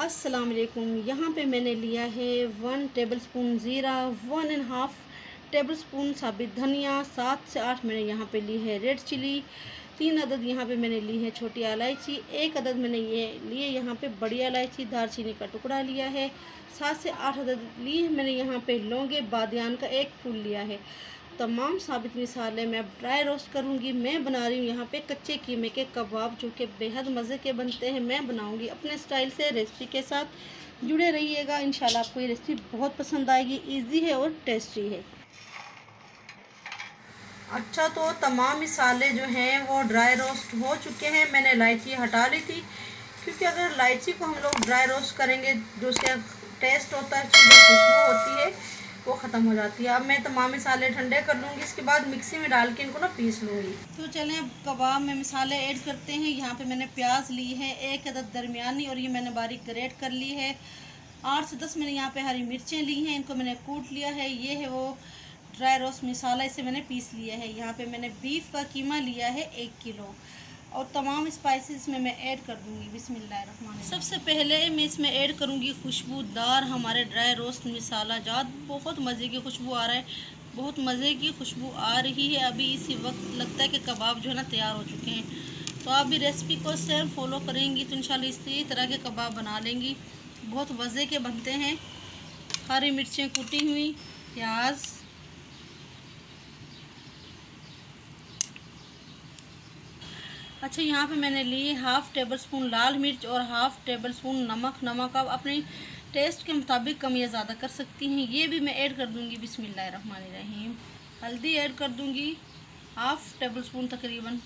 अस्सलाम वालेकुम। यहाँ पे मैंने लिया है 1 टेबलस्पून ज़ीरा, 1.5 टेबलस्पून साबित धनिया, 7 से 8 मैंने यहाँ पे ली है रेड चिली, 3 अदद यहाँ पे मैंने ली है छोटी इलायची, 1 अदद मैंने ये लिए यहाँ पे बड़ी इलायची, दालचीनी का टुकड़ा लिया है, 7 से 8 अदद ली है मैंने यहाँ पे लौंगे, बादियान का 1 फूल लिया है। तमाम साबित मिसालें मैं अब ड्राई रोस्ट करूँगी। मैं बना रही हूँ यहाँ पे कच्चे कीमे के कबाब, जो कि बेहद मज़े के बनते हैं। मैं बनाऊँगी अपने स्टाइल से। रेसिपी के साथ जुड़े रहिएगा, इंशाल्लाह आपको ये रेसिपी बहुत पसंद आएगी। इजी है और टेस्टी है। अच्छा, तो तमाम मिसाले जो हैं वो ड्राई रोस्ट हो चुके हैं। मैंने इलायची हटा ली थी, क्योंकि अगर इलायची को हम लोग ड्राई रोस्ट करेंगे, जो उसका टेस्ट होता है, उसकी जो खुशबू होती है, वो ख़त्म हो जाती है। अब मैं तमाम मसाले ठंडे कर लूँगी, इसके बाद मिक्सी में डाल के इनको ना पीस लूँगी। तो चलें अब कबाब में मसाले ऐड करते हैं। यहाँ पे मैंने प्याज ली है 1 अदद दरमियानी, और ये मैंने बारीक ग्रेट कर ली है। 8 से 10 मैंने यहाँ पे हरी मिर्चें ली हैं, इनको मैंने कूट लिया है। ये है वो ड्राई रोस्ट मसाला, इसे मैंने पीस लिया है। यहाँ पे मैंने बीफ का कीमा लिया है 1 किलो, और तमाम स्पाइसेस में मैं ऐड कर दूंगी। बिस्मिल्लाहिर्रहमानिर्रहीम। सबसे पहले मैं इसमें ऐड करूंगी खुशबूदार हमारे ड्राई रोस्ट मसाला जात। बहुत मज़े की खुशबू आ रहा है, बहुत मज़े की खुशबू आ रही है। अभी इसी वक्त लगता है कि कबाब जो है ना तैयार हो चुके हैं। तो आप भी रेसिपी को सेम फॉलो करेंगी तो इंशाल्लाह इसी तरह के कबाब बना लेंगी। बहुत मज़े के बनते हैं। हरी मिर्चें कुटी हुई, प्याज, अच्छा यहाँ पे मैंने ली 1/2 टेबलस्पून लाल मिर्च और 1/2 टेबलस्पून नमक। नमक आप अपने टेस्ट के मुताबिक कम या ज़्यादा कर सकती हैं। ये भी मैं ऐड कर दूँगी। बिस्मिल्लाहिर्रहमानिर्रहीम। हल्दी ऐड कर दूँगी 1/2 टेबलस्पून तकरीबन।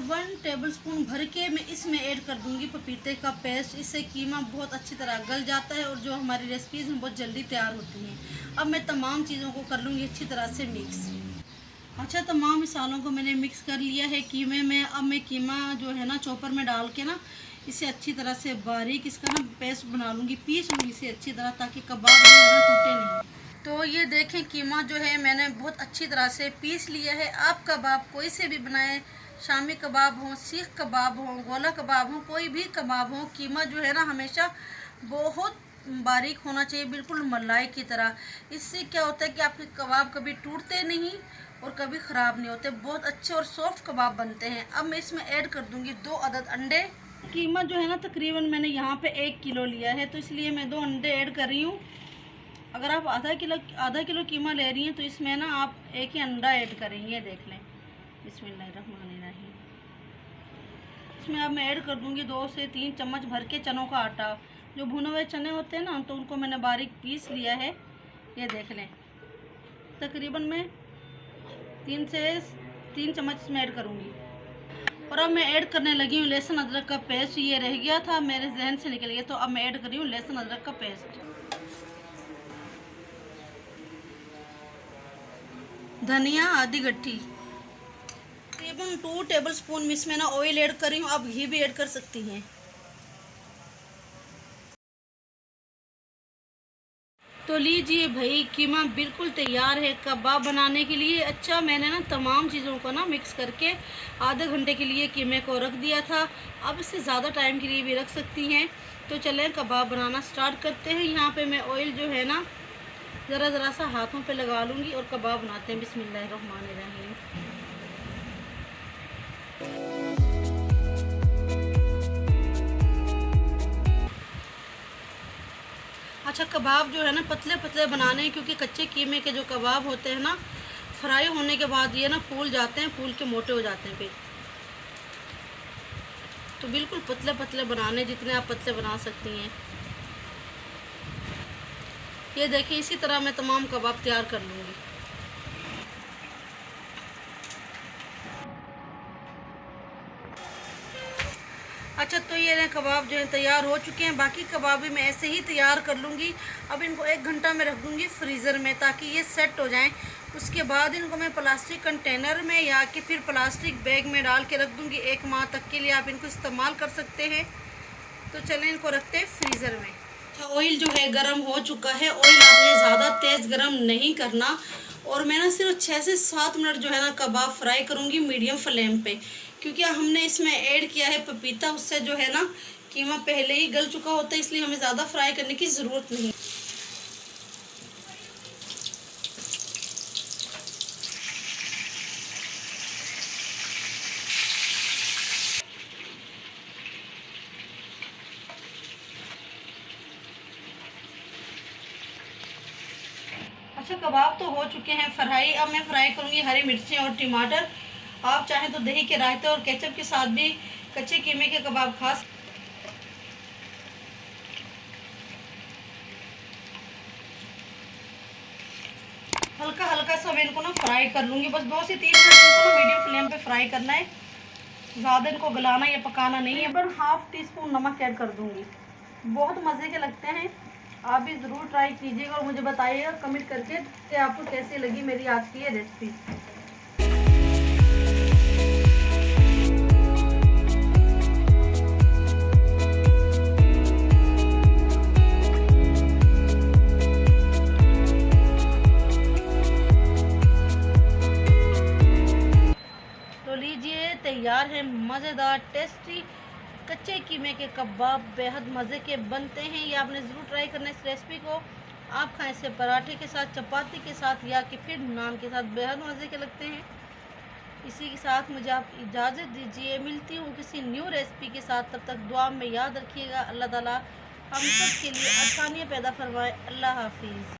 1 टेबलस्पून भर के मैं इसमें ऐड कर दूँगी पपीते का पेस्ट। इससे कीमा बहुत अच्छी तरह गल जाता है और जो हमारी रेसिपीज़ हैं बहुत जल्दी तैयार होती हैं। अब मैं तमाम चीज़ों को कर लूँगी अच्छी तरह से मिक्स। अच्छा, तमाम मसालों को मैंने मिक्स कर लिया है कीमे में। अब मैं कीमा जो है ना चॉपर में डाल के ना इसे अच्छी तरह से बारीक इसका ना पेस्ट बना लूँगी, पीस लूँगी इसे अच्छी तरह, ताकि कबाब जो है ना टूटे नहीं। तो ये देखें, कीमा जो है मैंने बहुत अच्छी तरह से पीस लिया है। आप कबाब कोई से भी बनाएं, शामी कबाब हो, सीख कबाब हो, गोला कबाब हो, कोई भी कबाब हो, कीमा जो है ना हमेशा बहुत बारीक होना चाहिए, बिल्कुल मलाई की तरह। इससे क्या होता है कि आपके कबाब कभी टूटते नहीं और कभी ख़राब नहीं होते, बहुत अच्छे और सॉफ्ट कबाब बनते हैं। अब मैं इसमें ऐड कर दूंगी 2 अदद अंडे। कीमा जो है ना तकरीबन मैंने यहाँ पे 1 किलो लिया है, तो इसलिए मैं 2 अंडे ऐड कर रही हूँ। अगर आप आधा किलो कीमा ले रही हैं तो इसमें ना आप 1 ही अंडा ऐड करें। ये देख लें। बिस्मिल्लाहिर्रहमानिर्रहीम। इसमें अब मैं ऐड कर दूंगी 2 से 3 चम्मच भर के चनों का आटा। जो भुने हुए चने होते हैं ना, तो उनको मैंने बारीक पीस लिया है। ये देख लें। तकरीबन मैं 3 चम्मच इसमें ऐड करूँगी। और अब मैं ऐड करने लगी हूँ लहसुन अदरक का पेस्ट। ये रह गया था, मेरे जहन से निकल गया, तो अब मैं ऐड कर रही हूँ लहसुन अदरक का पेस्ट। धनिया आधी गट्ठी। तकरीबन 2 टेबलस्पून इसमें ना ऑयल ऐड कर रही हूँ। आप घी भी ऐड कर सकती हैं। तो लीजिए भाई, कीमा बिल्कुल तैयार है कबाब बनाने के लिए। अच्छा, मैंने ना तमाम चीज़ों को ना मिक्स करके आधे घंटे के लिए कीमे को रख दिया था। अब इससे ज़्यादा टाइम के लिए भी रख सकती हैं। तो चलें कबाब बनाना स्टार्ट करते हैं। यहाँ पे मैं ऑयल जो है ना ज़रा सा हाथों पे लगा लूँगी और कबाब बनाते हैं। बिस्मिल्लाहिर्रहमानिर्रहीम। अच्छा, कबाब जो है ना पतले पतले बनाने हैं, क्योंकि कच्चे कीमे के जो कबाब होते हैं ना, फ्राई होने के बाद ये ना फूल जाते हैं, फूल के मोटे हो जाते हैं फिर। तो बिल्कुल पतले पतले बनाने, जितने आप पतले बना सकती हैं। ये देखिए, इसी तरह मैं तमाम कबाब तैयार कर लूँगी। अच्छा, तो ये कबाब जो है तैयार हो चुके हैं। बाकी कबाब भी मैं ऐसे ही तैयार कर लूँगी। अब इनको 1 घंटा में रख दूँगी फ्रीज़र में, ताकि ये सेट हो जाएं। उसके बाद इनको मैं प्लास्टिक कंटेनर में या कि फिर प्लास्टिक बैग में डाल के रख दूँगी। 1 माह तक के लिए आप इनको इस्तेमाल कर सकते हैं। तो चलें इनको रखते हैं फ्रीज़र में। अच्छा, ऑयल जो है गर्म हो चुका है। ऑयल आपने ज़्यादा तेज़ गर्म नहीं करना, और मैं ना सिर्फ 6 से 7 मिनट जो है ना कबाब फ्राई करूँगी मीडियम फ्लेम पे। क्योंकि हमने इसमें ऐड किया है पपीता, उससे जो है ना कीमा पहले ही गल चुका होता है, इसलिए हमें ज़्यादा फ्राई करने की ज़रूरत नहीं। अच्छा, कबाब तो हो चुके हैं फ्राई। अब मैं फ्राई करूँगी हरी मिर्ची और टमाटर। आप चाहें तो दही के रायते और केचप के साथ भी कच्चे कीमे के कबाब खा सकते। हल्का हल्का सा मैं इनको ना फ्राई कर लूँगी, बस 2 से 3 मिनट इनको ना मीडियम फ्लेम पे फ्राई करना है। ज़्यादा इनको गलाना या पकाना नहीं है। पर हाफ टी स्पून नमक ऐड कर दूँगी। बहुत मज़े के लगते हैं, आप भी ज़रूर ट्राई कीजिएगा और मुझे बताइएगा कमेंट करके कि आपको कैसी लगी मेरी आज की ये रेसिपी। तो लीजिए, तैयार है मज़ेदार टेस्टी कच्चे कीमे के कबाब। बेहद मज़े के बनते हैं, ये आपने ज़रूर ट्राई करना इस रेसिपी को। आप खाएं इसे पराठे के साथ, चपाती के साथ या कि फिर नान के साथ, बेहद मज़े के लगते हैं। इसी के साथ मुझे आप इजाज़त दीजिए, मिलती हूँ किसी न्यू रेसिपी के साथ। तब तक दुआ में याद रखिएगा, अल्लाह ताला हम सब के लिए आसानियाँ पैदा फरमाए। अल्लाह हाफिज़।